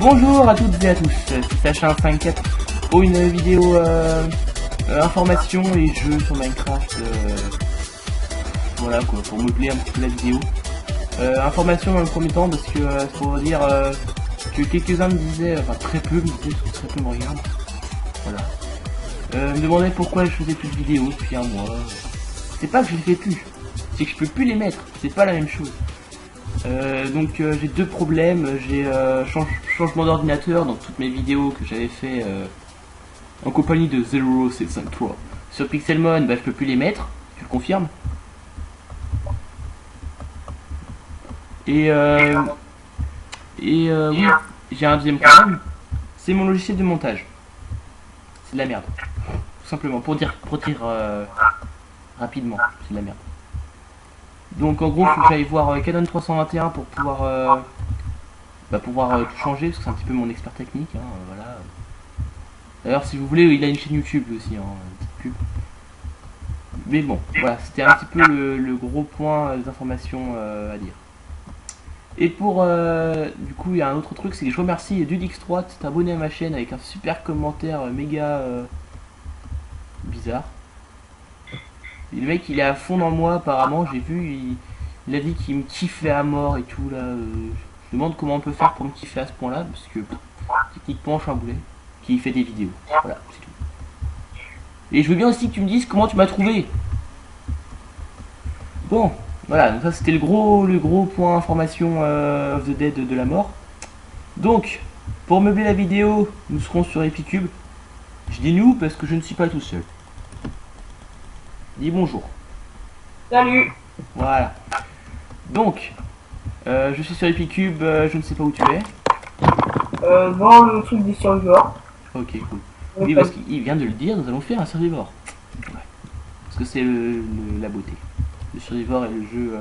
Bonjour à toutes et à tous, c'est Sacha154 pour une vidéo information et jeux sur Minecraft. Voilà quoi, pour meubler un petit peu la vidéo. Information dans le premier temps parce que c'est pour vous dire que quelques-uns me disaient, enfin très peu me disaient, parce que très peu me regardent. Voilà. Me demandaient pourquoi je faisais plus de vidéos depuis un mois. C'est pas que je les fais plus, c'est que je peux plus les mettre, c'est pas la même chose. Donc j'ai deux problèmes, j'ai changement d'ordinateur dans toutes mes vidéos que j'avais fait en compagnie de 0753 sur Pixelmon, bah je peux plus les mettre, tu le confirmes. Et oui, j'ai un deuxième problème, c'est mon logiciel de montage. C'est de la merde, tout simplement, pour dire rapidement, c'est de la merde. Donc en gros, faut que j'aille voir Canon 321 pour pouvoir tout changer, parce que c'est un petit peu mon expert technique, hein, voilà. D'ailleurs, si vous voulez, il a une chaîne YouTube aussi, hein, une petite pub. Mais bon, voilà, c'était un petit peu le gros point d'information à dire. Et pour, du coup, il y a un autre truc, c'est que je remercie Dudix3 de s'être abonné à ma chaîne avec un super commentaire méga bizarre. Et le mec il est à fond dans moi apparemment, j'ai vu, il a dit qu'il me kiffait à mort et tout là. Je demande comment on peut faire pour me kiffer à ce point là, parce que techniquement je suis un boulet qui fait des vidéos. Voilà, c'est tout. Et je veux bien aussi que tu me dises comment tu m'as trouvé. Bon, voilà, donc ça c'était le gros point information of the Dead de la mort. Donc, pour meubler la vidéo, nous serons sur Epicube. Je dis nous parce que je ne suis pas tout seul. Dis bonjour. Salut. Voilà. Donc, je suis sur Epicube, je ne sais pas où tu es. Dans le truc des survivors. Ok, cool. Oui, parce qu'il vient de le dire, nous allons faire un survivor. Ouais. Parce que c'est la beauté. Le survivor est le jeu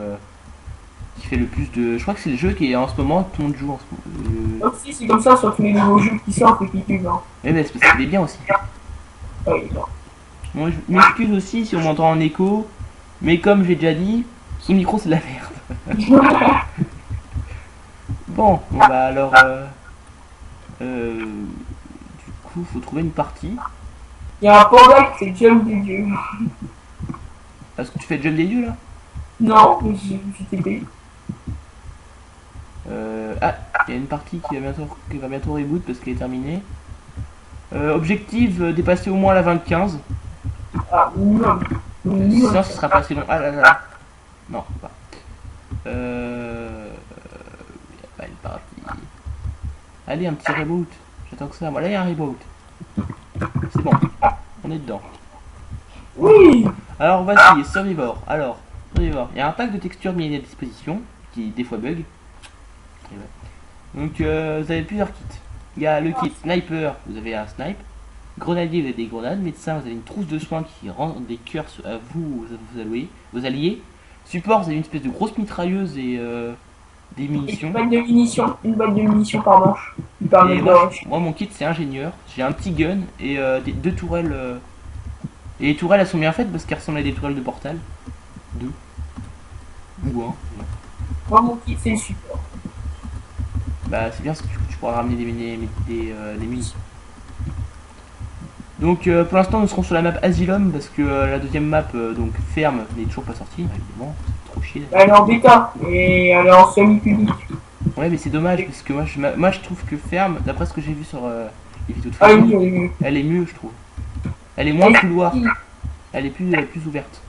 qui fait le plus de... Je crois que c'est le jeu qui est en ce moment, tout le monde joue en ce moment. Aussi, c'est comme ça sur tous les nouveaux jeux qui sortent Epicube. Hein. Oui, mais c'est parce qu'il est bien aussi. Ouais, Moi, je m'excuse aussi si on m'entend en écho, mais comme j'ai déjà dit, ce micro c'est de la merde. Bon, bah alors, du coup, faut trouver une partie. Il y a un panda qui fait jump des dieux. Est-ce que tu fais jump des dieux là? Non, j'étais payé. Ah, il y a une partie qui va bientôt reboot parce qu'elle est terminée. Objectif, dépasser au moins la 25. Ah, non. Sinon, ce sera pas assez long. Ah là là là. Non, pas. Y a pas une partie. Allez, un petit reboot. J'attends que ça. Voilà, il y a un reboot. C'est bon. On est dedans. Oui. Alors, voici, Survivor. Alors, Survivor. Il y a un pack de textures mis à disposition qui, des fois, bug. Donc, vous avez plusieurs kits. Il y a le kit Sniper. Vous avez un snipe. Grenadier, vous avez des grenades. Médecin, vous avez une trousse de soins qui rend des cœurs à vos alliés. Support, vous avez une espèce de grosse mitrailleuse et des munitions. Une balle de munitions par manche. Et moi, mon kit, c'est ingénieur. J'ai un petit gun et deux tourelles. Et les tourelles, elles sont bien faites parce qu'elles ressemblent à des tourelles de Portal. Deux. Ou un. Moi, mon kit, c'est le support. Bah, c'est bien parce que tu pourras ramener des munitions. Donc pour l'instant nous serons sur la map Asylum parce que la deuxième map donc ferme n'est toujours pas sortie, évidemment, c'est trop chier. Elle est en bêta et elle est en semi-public. Ouais mais c'est dommage parce que moi je trouve que ferme, d'après ce que j'ai vu sur les vidéos de Facebook, elle est mieux je trouve. Elle est moins couloir, elle est plus ouverte.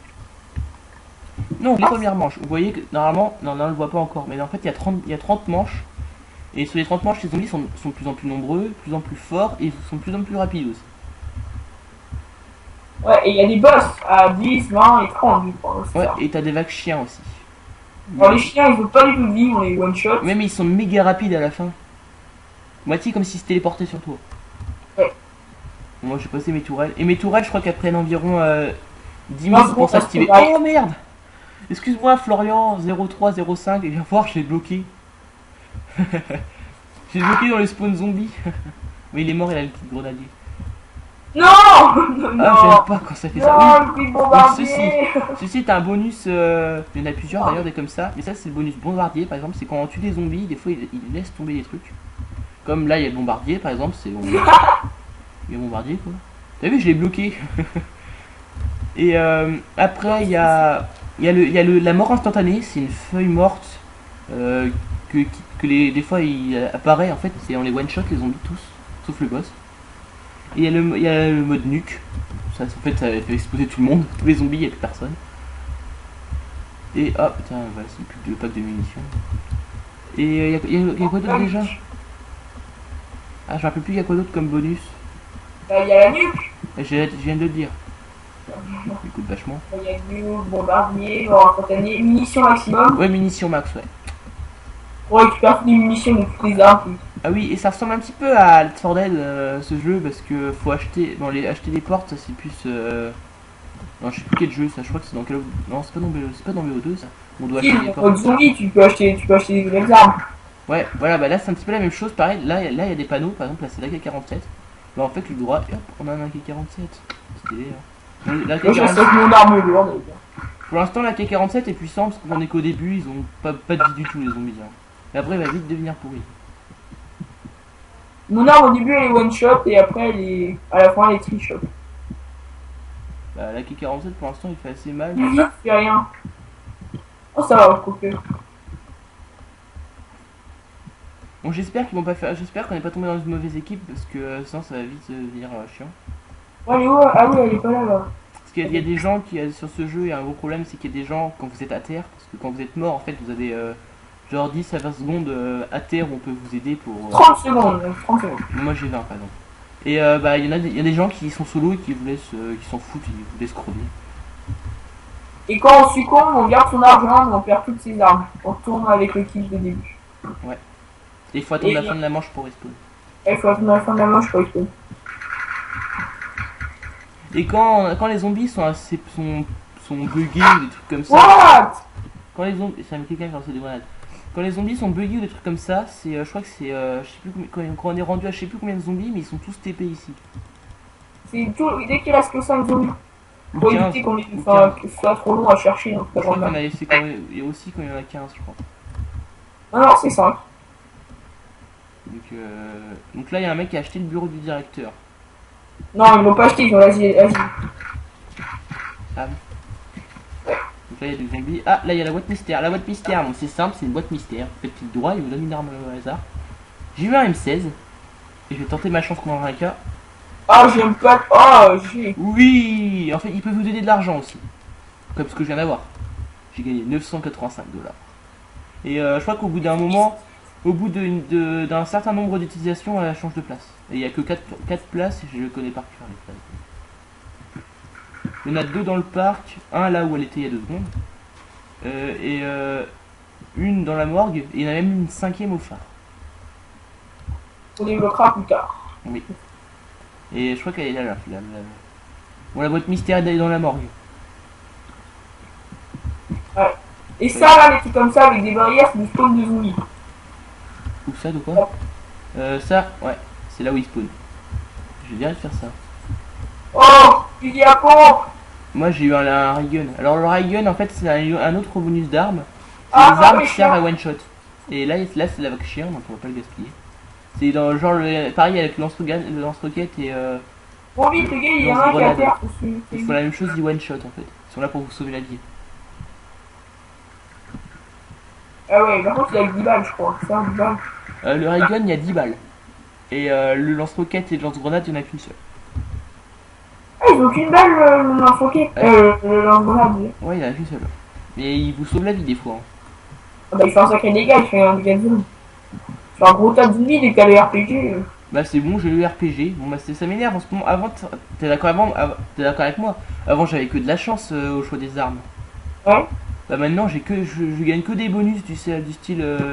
Non, les premières manches, vous voyez que normalement, non on le voit pas encore, mais en fait il y a 30 manches. Et sur les 30 manches les zombies sont de plus en plus nombreux, de plus en plus forts et sont de plus en plus rapides aussi. Ouais, et il y a des boss à 10, 20 et 30, je crois. Ouais, et t'as des vagues chiens aussi. Alors les chiens, ils veulent pas du tout vivre, les one-shot. Ouais, mais ils sont méga rapides à la fin. Moitié comme s'ils se téléportaient sur toi. Ouais. Moi, j'ai passé mes tourelles. Et mes tourelles, je crois qu'elles prennent environ 10 minutes pour s'activer. Oh merde! Excuse-moi, Florian 0305, et viens voir, je l'ai bloqué. J'ai bloqué dans les spawns zombies. Mais il est mort, il a le petit grenadier. Non, ah, j'aime pas quand ça fait ça. Oui. Ceci est un bonus, il y en a plusieurs d'ailleurs des comme ça, mais ça c'est le bonus bombardier par exemple, c'est quand on tue des zombies, des fois il laisse tomber des trucs. Comme là, il y a le bombardier, par exemple, c'est... Il y a le bombardier, quoi. T'as vu, je l'ai bloqué. Et après, la mort instantanée, c'est une feuille morte des fois il apparaît, en fait, c'est on les one-shot, les zombies tous, sauf le boss. Et il y a le mode nuke, ça, en fait, ça fait exploser tout le monde, tous les zombies, il n'y a plus personne. Et ah putain, voilà, c'est plus de pack de munitions. Et il y a quoi d'autre déjà? Ah, je me rappelle plus, il y a quoi d'autre comme bonus? Bah, il y a la nuque. Je viens de le dire. Il coûte vachement. Il y a du bombardier, mort instantané, munitions maximum. Ouais, munitions max, ouais. On récupère des munitions de toutes les armes. Ah oui, et ça ressemble un petit peu à Left 4 Dead, ce jeu, parce que faut acheter, acheter des portes, ça c'est plus, non, je sais plus quel jeu, ça, je crois que c'est dans quel, non, c'est pas dans BO2, ça. On doit acheter des portes. Zombie, tu peux acheter des nouvelles armes. Ouais, voilà, bah là c'est un petit peu la même chose, pareil, là il y a des panneaux, par exemple, là c'est l'AK-47. Bah en fait, le droit, hop, on a un AK-47. C'est délire. Moi, j'achète mon arme lourde. Pour l'instant, l'AK-47 est puissant, parce qu'on est qu'au début, ils ont pas de vie du tout, les zombies. Hein. Et après, il va vite devenir pourri. Mon arme au début elle est one shot et après à la fin elle est three shot. Bah l'AK-47 pour l'instant il fait assez mal. Il fait rien. Oh ça va, couper. Bon j'espère qu'ils vont pas faire. J'espère qu'on n'est pas tombé dans une mauvaise équipe parce que sinon ça va vite devenir chiant. Oh, elle est où? Ah oui elle est pas là là. Parce qu'il y a des gens qui sur ce jeu, il y a un gros problème, c'est qu'il y a des gens quand vous êtes à terre, parce que quand vous êtes mort en fait vous avez genre 10 à 20 secondes à terre où on peut vous aider pour... 30 secondes, 30 secondes. Moi j'ai 20 par exemple. Et bah il y a des gens qui sont solo et qui vous laissent, qui s'en foutent, ils vous laissent crever. Et quand on succombe, on garde son argent, on perd toutes ses armes. On retourne avec le kill de début. Ouais. Et il faut attendre la fin de la manche pour respawn. Il faut attendre la fin de la manche pour respawn. Et quand les zombies sont buggés ou des trucs comme ça... What? Quand les zombies... Ça me quelqu'un qui a lancé des grenades. Quand les zombies sont buggés ou des trucs comme ça, c'est, je crois que c'est, je sais plus quand on est rendu à je sais plus combien de zombies, mais ils sont tous TP ici. C'est tout, dès qu'il reste que 5 zombies. Ou Pour 15, éviter qu'on ou soit trop long à chercher. Hein, je crois qu'on a laissé quand même, et aussi quand il y en a 15, je crois. Non, non, c'est 5. Donc là, il y a un mec qui a acheté le bureau du directeur. Non, ils l'ont pas acheté, ils ont l'Asie. Ah. Donc là, il y a des zombies. Ah, là, il y a la boîte mystère. La boîte mystère, donc c'est simple, c'est une boîte mystère. Vous faites clic droit, il vous donne une arme au hasard. J'ai eu un M16. Et je vais tenter ma chance contre un cas. Ah, j'aime pas. Ah, j'ai. Oui. En fait, il peut vous donner de l'argent aussi. Comme ce que je viens d'avoir. J'ai gagné 985 $. Et je crois qu'au bout d'un moment, au bout d'un certain nombre d'utilisations, elle change de place. Et il n'y a que 4 places et je le connais par cœur les places. Il y en a 2 dans le parc, un là où elle était il y a 2 secondes. Et une dans la morgue, et il y en a même une 5e au phare. On développera plus tard. Oui. Et je crois qu'elle est là. Bon, la boîte mystère est dans la morgue. Ouais. Et ça, là, les trucs comme ça avec des barrières, c'est du spawn de zombies. Où ça, de quoi? Ça, ouais, c'est là où il spawn. Je vais bien faire ça. Oh, fusil à pompe. Moi j'ai eu un ray gun. Alors le ray gun en fait c'est un autre bonus d'armes. C'est Ah, des armes qui chien. servent à one shot. Et là c'est la vague chien donc on va pas le gaspiller. C'est dans le genre pareil avec le lance-roquette et Bon, vite, les gars, il y en a un qui est à terre. il faut la même chose du one shot en fait. Ils sont là pour vous sauver la vie. Ah ouais, par contre, il y a 10 balles, je crois. C'est un 10 balles. Le ray gun il y a 10 balles. Et le lance-roquette et le lance-grenade il n'y en a qu'une seule. Ah, ils ont qu'une balle, le lance-roquette. Le lance-grenade. Ouais, il y en a qu'une seule. Mais il vous sauve la vie des fois. Hein. Ah bah, il fait un sacré dégât, il fait un dégât de zone. Il fait un gros tas de zombies dès que t'as le RPG. Bah c'est bon, j'ai eu RPG. Bon bah ça m'énerve en ce moment. Avant, t'es d'accord avec moi. Avant j'avais que de la chance au choix des armes. Ouais. Bah maintenant je gagne que des bonus du style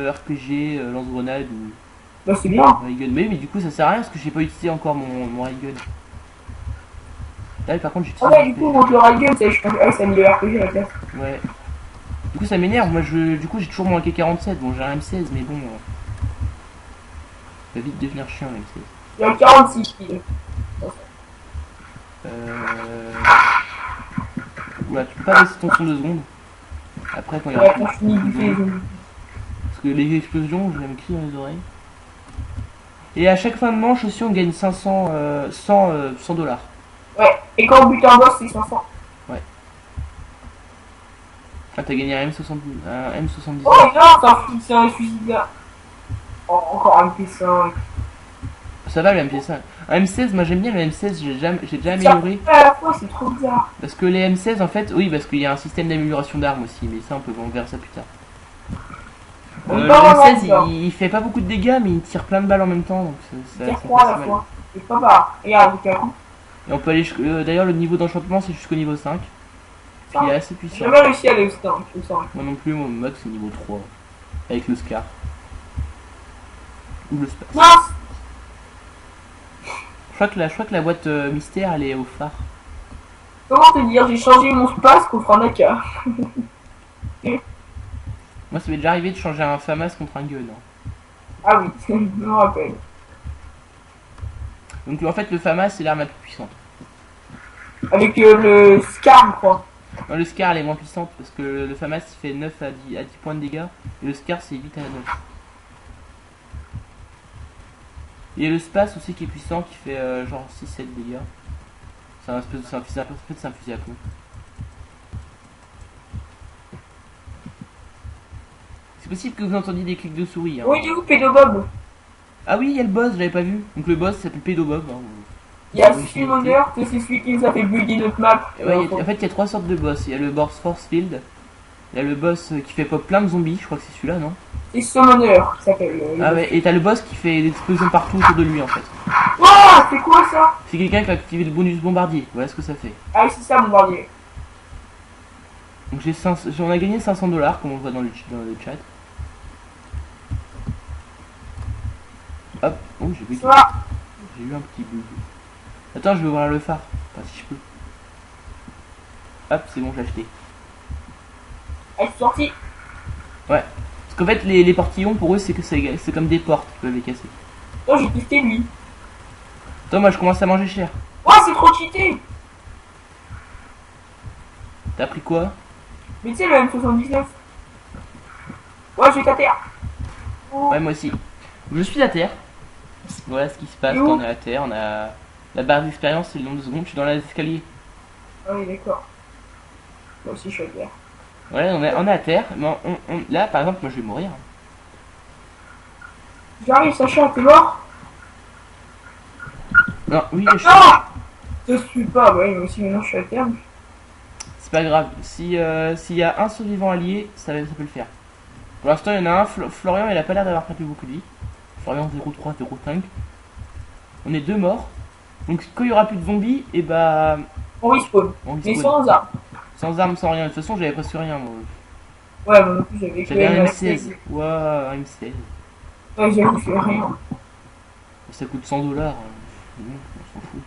RPG, lance-grenade ou Bah c'est bien. ray gun. Mais du coup ça sert à rien parce que j'ai pas utilisé encore mon ray gun. Là par contre Ah j'utilise. ouais, du coup, contre le Raiden, ça a mis le RPG à la place. Ouais. Du coup ça m'énerve. Moi du coup j'ai toujours mon AK-47. Bon j'ai un M16 mais bon. Ça va vite devenir chiant le M16. Il y a 46 kills. Oula, tu peux pas laisser ton son 2 secondes. Après quand il y Ouais, aura quand je finis de bouffer les zombies. parce que les explosions, je vais me crier dans les oreilles. Et à chaque fin de manche aussi, on gagne 100 dollars. Ouais. Et quand on bute un boss, c'est 500. Ah, t'as gagné un M70. Oh non, c'est un fusil là. Oh, encore un MP5. Ça va le MP5. Un M16, moi j'aime bien le M16, j'ai déjà Ça amélioré. à la fois, c'est trop bizarre. Parce que les M16, en fait, oui, parce qu'il y a un système d'amélioration d'armes aussi, mais ça, on verra ça plus tard. On Le peut avoir M16, ça. il fait pas beaucoup de dégâts, mais il tire plein de balles en même temps, donc Il ça tire fait 3 à pas la si mal. fois. C'est pas mal. Regarde, avec un coup. Et on peut aller d'ailleurs, le niveau d'enchantement, c'est jusqu'au niveau 5. Puis il est assez J'ai puissant. jamais réussi à aller au 5. Moi non plus, mon max c'est niveau 3. Avec le Scar. Ou le Space. Mince. Je crois que la boîte mystère, elle est au phare. Comment te dire, j'ai changé mon space contre un AK. Moi, ça m'est déjà arrivé de changer un FAMAS contre un gun. Hein. Ah oui, je me rappelle. Donc en fait, le FAMAS, c'est l'arme la plus puissante. Avec le Scar, je crois. Non, le Scar, elle est moins puissante parce que le FAMAS, il fait 9 à 10 points de dégâts. Et le Scar, c'est 8 à 9. Il y a le Space aussi qui est puissant, qui fait genre 6-7 dégâts. C'est un fusil à pompe. C'est possible que vous entendiez des clics de souris. Hein. Oui, il est où, Pédobob? Ah oui, il y a le boss, je l'avais pas vu. Donc le boss s'appelle Pédobob. Hein. Il y a Summoner, c'est celui qui nous a fait bugger notre map. Ouais, en fait, il y a 3 sortes de boss. Il y a le boss Force Field. Il y a le boss qui fait pop plein de zombies, je crois que c'est celui-là, non? C'est Summoner qui s'appelle. Ah ouais, et t'as le boss qui fait des explosions partout autour de lui en fait. Oh, c'est quoi ça? C'est quelqu'un qui a activé le bonus bombardier, voilà ce que ça fait. Ah oui, c'est ça, bombardier. Donc j'en ai gagné 500 dollars, comme on le voit dans le chat. Hop, oh j'ai eu Ça. un petit bug. Attends, je vais ouvrir le phare, enfin si je peux. Hop, c'est bon, j'ai acheté. Elle est sortie. Ouais, parce qu'en fait les portillons pour eux c'est comme des portes qui peuvent les casser. Oh, j'ai testé lui. Attends, moi je commence à manger cher. Oh, c'est trop cheaté. T'as pris quoi? Mais tu sais, le M79. Ouais, je vais à terre. Oh. Ouais, moi aussi. Je suis à terre. Voilà ce qui se passe Et où? quand on est à terre. On a la barre d'expérience, c'est le nombre de secondes. Je suis dans l'escalier. Ah oui, d'accord. Moi aussi, je suis à terre. Ouais, on est à terre. Mais là, par exemple, moi je vais mourir. J'arrive, Sacha, t'es mort? Non, oui, je suis. Non. Je suis pas, ouais, moi aussi, maintenant je suis à terre. C'est pas grave. S'il y a un survivant allié, ça peut le faire. Pour l'instant, il y en a un. Florian, il a pas l'air d'avoir perdu beaucoup de vie. Florian 03, 05. On est 2 morts. Donc quand il y aura plus de zombies, et bah. On respawn. On Mais respawn. sans armes. Sans armes, sans rien. De toute façon, j'avais presque rien. Moi. Ouais, moi non plus, j'avais que J'avais un la M16. Wow, un M16. Ouais, j'avoue, je fais rien. Ça coûte 100 dollars. On s'en fout.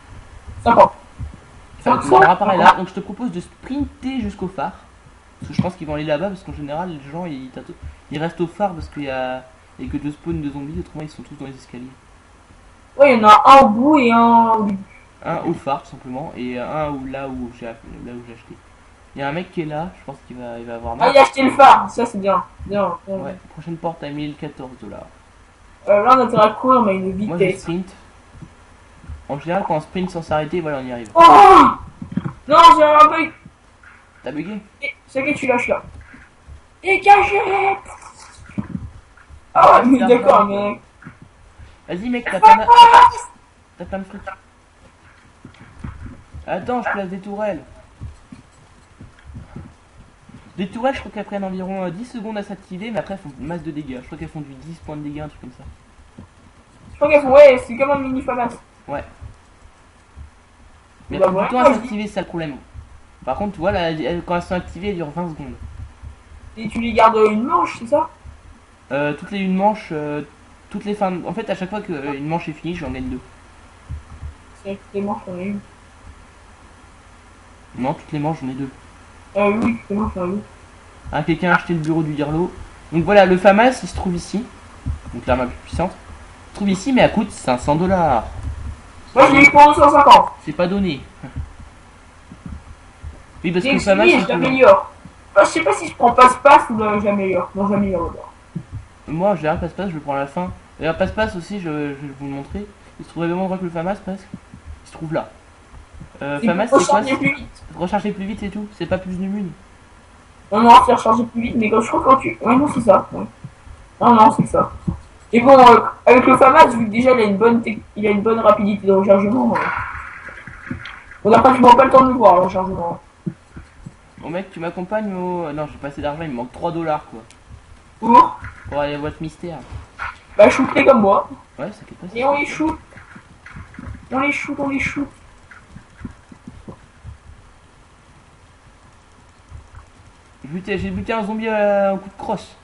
Sympa. Ça démarrera pareil là. Donc je te propose de sprinter jusqu'au phare. Parce que je pense qu'ils vont aller là-bas. Parce qu'en général, les gens ils restent au phare parce qu'il y a que 2 spawns de zombies. Autrement, ils sont tous dans les escaliers. Ouais, il y en a un au bout et un au début. Un au phare tout simplement. Et un là où j'ai acheté. Il y a un mec qui est là. Je pense qu'il va avoir Ah, mal. il a acheté le phare. Ça, c'est bien. Bien. Ouais, prochaine porte à 1014 dollars. Là, on a intérêt à courir, mais une Moi je vitesse. sprint. En général, quand on sprint sans s'arrêter, voilà, on y arrive. Oh non, j'ai un bug. T'as bugué? C'est que tu lâches là. Dégagez. Ah ouais, mais d'accord, mec. Vas-y, mec, t'as plein de trucs. Attends, je place des tourelles. Les tourelles, je crois qu'elles prennent environ 10 secondes à s'activer, mais après elles font une masse de dégâts. Je crois qu'elles font du 10 points de dégâts, un truc comme ça. Je crois qu'elles font, ouais, c'est comme un mini FAMAS. Ouais. Mais Bah, elles prennent du temps ouais, à s'activer, c'est ça le problème. Par contre, tu vois, là, quand elles sont activées, elles durent 20 secondes. Et tu les gardes une manche, c'est ça? Toutes les une manche, toutes les fins. En fait, à chaque fois qu'une manche est finie, j'en gagne 2. C'est vrai que les manches, on a une. Non, toutes les manches, j'en ai 2. Oui, les manches, on a une. Ah, quelqu'un a acheté le bureau du Dirlo. Donc voilà, le FAMAS, il se trouve ici. Donc l'arme la plus puissante. Il se trouve ici, mais elle coûte 500 dollars. Moi, je l'ai eu pour 150. C'est pas donné. Oui, parce que J'ai le FAMAS, essayé, je l'améliore. Je sais pas si je prends passe-passe ou j'améliore. Non, j'améliore d'abord. moi, en général, passe-passe, je le prends à la fin. D'ailleurs, passe-passe aussi, je vais vous le montrer. Il se trouve au même endroit que le FAMAS presque. Il se trouve là. C'est FAMAS, pour c'est quoi? recharger plus vite. Recharger plus vite et tout. C'est pas plus de mune. Non, non, c'est recharger plus vite, mais quand je crois quand tu. Ouais, non, c'est ça. Ouais. Non, non, c'est ça. Et bon, avec le FAMAS, vu que déjà il a une bonne rapidité de rechargement, on n'a pratiquement pas le temps de le voir, le rechargement. Bon mec, tu m'accompagnes au... Non, j'ai pas assez d'argent, il me manque 3 dollars quoi. Pour Pour aller à la boîte mystère. bah, shooter comme moi. Ouais, ça fait pas Et on les shoot. On les shoot, on les shoot. J'ai buté un zombie à un coup de crosse.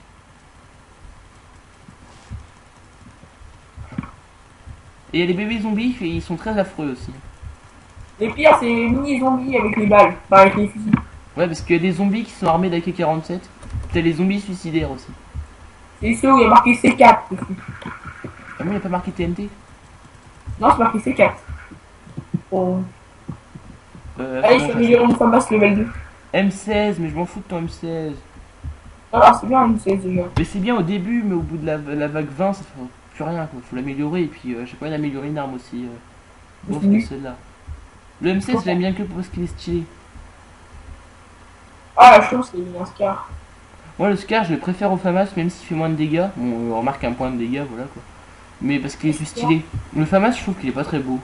Et il y a les bébés zombies, et ils sont très affreux aussi. Les pires, c'est les mini-zombies avec les balles, pas avec les fusils. Ouais, parce qu'il y a des zombies qui sont armés d'AK-47. T'as les zombies suicidaires aussi. C'est ceux où il y a marqué C4 aussi. Ah bon, il n'y a pas marqué TNT? Non, c'est marqué C4. Bon. Allez, je comment vais ça améliorer mon FAMAS level 2. M16, mais je m'en fous de ton M16. Ah, c'est bien une 16 déjà. Mais c'est bien au début, mais au bout de la vague 20, ça fait plus rien quoi. Faut l'améliorer, et puis je sais pas, améliorer une arme aussi. Bon, Mhm. que celle-là. Le M16, je l'aime bien que parce qu'il est stylé. Ah, la chose, c'est un Scar. Moi, le Scar, je le préfère au FAMAS, même s'il fait moins de dégâts. Bon, on remarque un point de dégâts, voilà quoi. Mais parce qu'il est plus stylé. Le FAMAS, je trouve qu'il est pas très beau.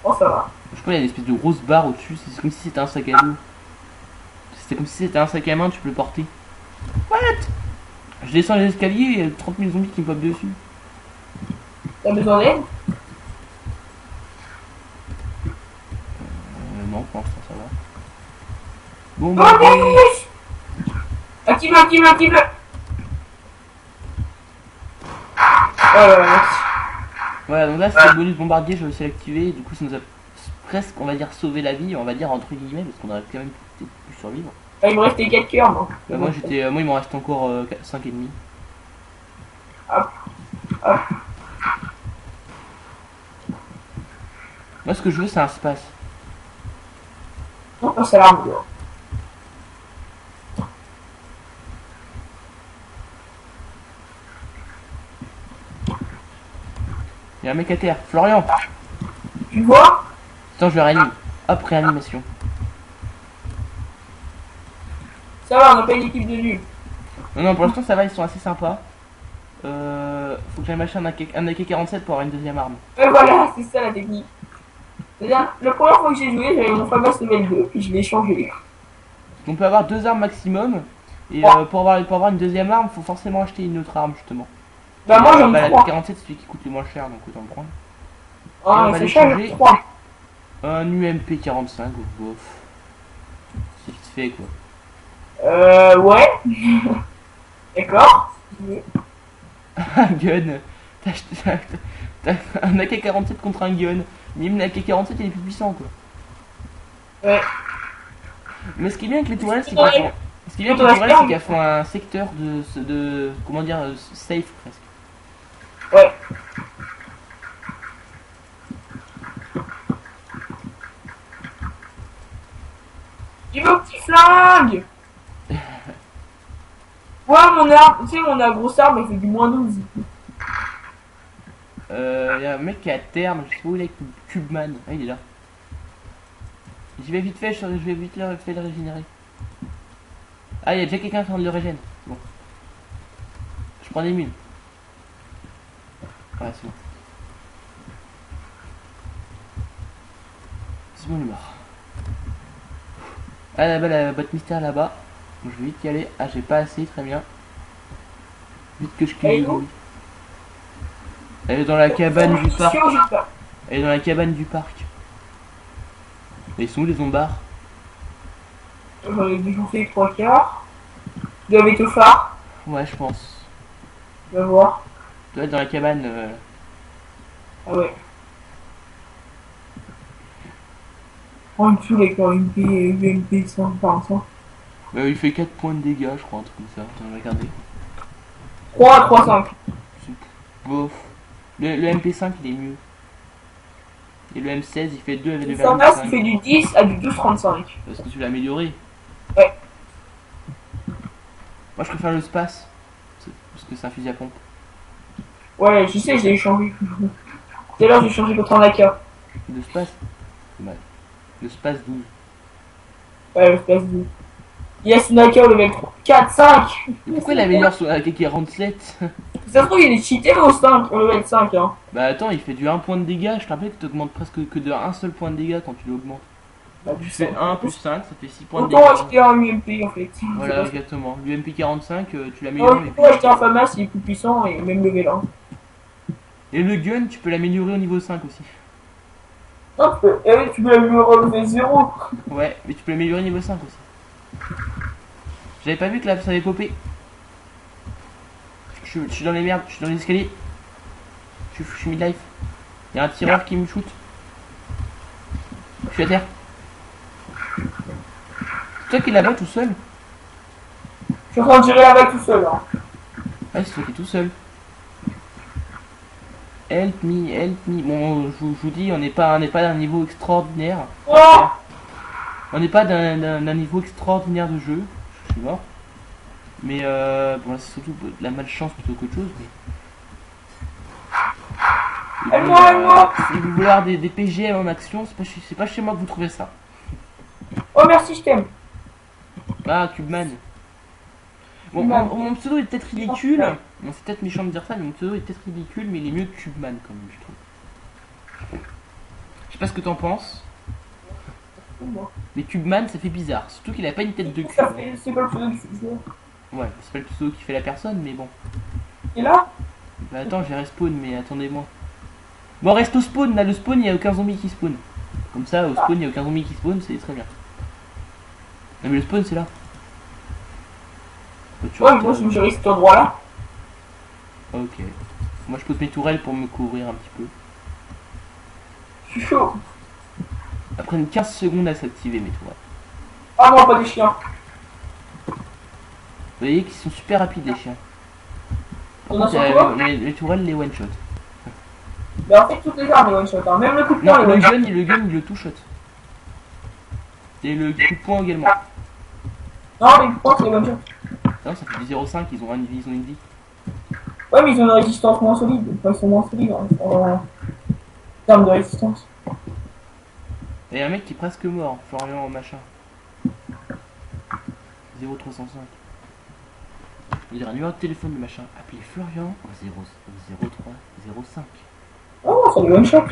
Oh, ça va. Je sais pas, il y a une espèce de grosse barre au-dessus, c'est comme si c'était un sac à dos. C'était comme si c'était un sac à main, tu peux le porter. What? Je descends les escaliers et il y a 30 000 zombies qui me popent dessus. T'as besoin d'aide? Non, pour l'instant ça va. Bon, Oh, bah. yes! Active-le, active-le, active-le! Merci. Voilà, donc là c'est le bonus bombardier, je vais aussi l'activer. Du coup, ça nous a presque, on va dire, sauvé la vie, on va dire entre guillemets, parce qu'on aurait quand même peut-être pu survivre. Ah, il me restait 4 cœurs, moi. Moi, moi, il m'en reste encore 5 et demi. Hop, hop. Moi, ce que je veux, c'est un space. Non, passe à l'arme, dehors. Il y a un mec à terre. Florian! Tu vois? Attends, je le réanime. Hop, réanimation. Ça va, on n'a pas une équipe de nuls. Non, non, pour l'instant, ça va, ils sont assez sympas. Faut que j'aille m'acheter un AK-47 pour avoir une deuxième arme. Et voilà, c'est ça la technique. C'est-à-dire, la première fois que j'ai joué, j'avais mon FAMAS level 2, puis je l'ai changé. On peut avoir 2 armes maximum. Et pour avoir une deuxième arme, faut forcément acheter une autre arme, justement. Bah, moi j'en ai la 3. AK-47, c'est celui qui coûte le moins cher, donc autant le prendre. Ah, on va c'est les cher, changer. j'ai 3. Un UMP-45, bof. C'est vite fait, quoi. Ouais. D'accord. Un gun. T'as un AK-47 contre un gun. Même l'AK-47, il est plus puissant, quoi. Ouais. Mais ce qui est bien avec les tourelles, c'est Ouais. qu'elles font... Ce qui est bien avec les tourelles, c'est qu'elles font un secteur de... Comment dire, safe, presque. Ouais. J'ai mon petit flingue. Ouais, mon arme, tu sais, mon grosse arme, elle fait du moins 12. Il y a un mec qui est à terme, je sais pas où il est, Cubeman. Ah, il est là. J'y vais vite fait, je vais vite le régénérer. Ah, il y a déjà quelqu'un qui est en train de le régène. Bon. Je prends des mines. Ouais, c'est bon. C'est bon, il est mort. Ah, là-bas, la boîte mystère là-bas. Bon, je vais vite y aller. Ah, j'ai pas assez, très bien. Vite que je clique. Elle est dans la cabane du parc. Elle est dans la cabane du parc. Mais ils sont où les zombards? J'en ai défoncé 3 quarts. Il doit être au phare. Ouais, je pense. On va voir. Tu dois être dans la cabane. Ah ouais. En dessous, avec un UMP 145. Il fait 4 points de dégâts, je crois, un truc comme ça. Attends, regardez. 3 à 3,5. Bof. Le MP5 il est mieux. Et le M16 il fait 2 avec Le le FAMAS, il fait du 10 à du 12,35. Parce que tu l'as amélioré. Ouais. Moi je préfère le space. Parce que c'est un fusil à pompe. Ouais, je sais, je l'ai échangé. Tout à l'heure, j'ai changé contre un AK. De space. Ouais. De space 12. Ouais, le space 2. Yes, une AK au level 3. 4, 5. Mais pourquoi il améliore sur la AK-47? Ça se trouve, il est cheaté au 5, au level 5, hein. Bah attends, il fait du 1 point de dégâts. Je te rappelle que tu augmentes presque que de un seul point de dégâts quand tu l'augmentes. Bah, Tu fais 1 plus 5, ça fait 6 points de autant dégâts. acheter un UMP en fait. Voilà, exactement. L'UMP 45, tu Non, l'améliores. tu peux acheter un FAMAS, il est plus puissant et même level 1. Et le gun, tu peux l'améliorer au niveau 5 aussi. Non, tu peux l'améliorer au level 0. Ouais, mais tu peux l'améliorer au niveau 5 aussi. J'avais pas vu que là ça avait popé. Je suis dans les merdes, je suis dans les escaliers. Je suis mid-life. Il y a un tireur qui me shoot. Je suis à terre. C'est toi qui là-bas tout seul? Je suis en train de gérer la vague tout seul. Hein. Ah, c'est toi qui es tout seul. Help me, help me. Bon, je vous dis, on n'est pas d'un niveau extraordinaire. Oh, On n'est pas d'un niveau extraordinaire de jeu. Je suis mort. Mais bon, là, c'est surtout de la malchance plutôt qu'autre chose. Mais... aide-moi, aide-moi. Si vous voulez avoir des PGM en action, c'est pas chez moi que vous trouvez ça. Oh, merci, je t'aime. Ah, Cubeman. Bon, mon pseudo est peut-être ridicule. Bon, c'est peut-être méchant de dire ça, mais mon pseudo est peut-être ridicule, mais il est mieux que Cubeman quand même, je trouve. Je sais pas ce que t'en penses. Mais Cubeman, ça fait bizarre. Surtout qu'il a pas une tête de cube. C'est pas le pseudo du futur. Ouais, c'est pas le pseudo qui fait la personne, mais bon. Et là? Bah attends, j'ai respawn, mais attendez-moi. Bon, reste au spawn, là, le spawn, il n'y a aucun zombie qui spawn. Comme ça, au spawn, il n'y a aucun zombie qui spawn, c'est très bien. Non, mais le spawn, c'est là. Ouais, mais moi, je me gérer cet endroit-là. Ok. Moi, je pose mes tourelles pour me couvrir un petit peu. Je suis chaud. Elles prennent 15 secondes à s'activer, mes tourelles. Ah non, pas des chiens. Vous voyez qu'ils sont super rapides, les chiens. Par On a contre, sur quoi les tourelles, les one-shot. Mais en fait, toutes les armes, les one-shot. Hein. Même le coup de poing, Non, les le one-shot. gun, il le two-shot. Et le coup de poing également. Non, mais je pense que c'est les one-shot. Non, ça fait du 0,5, ils ont une vie. Ouais, mais ils ont une résistance moins solide. Enfin, ils sont moins solides hein, en termes de résistance. Et un mec qui est presque mort, Florian machin. 0305. On dirait un numéro de téléphone de machin. Appelez Florian au 0305. Oh, c'est des one-shot.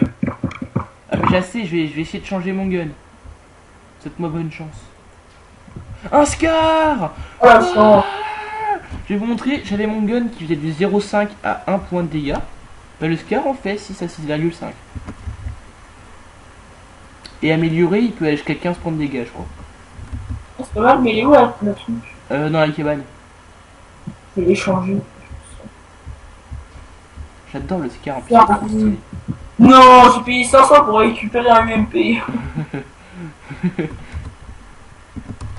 Ah mais j'assais, je vais essayer de changer mon gun. Souhaite-moi bonne chance. Un Scar. Oh la chance. Je vais vous montrer, j'avais mon gun qui faisait du 0,5 à 1 point de dégâts. Bah, le Scar en fait 6 à 6,5. Et amélioré, il peut aller jusqu'à 15 points de dégâts, je crois. Oh, c'est pas mal, mais il est où là, le truc? Dans la cabane. Je vais l'échanger. J'adore le Scar en plus, c'est trop stylé. Non, j'ai payé 500 pour récupérer un UMP.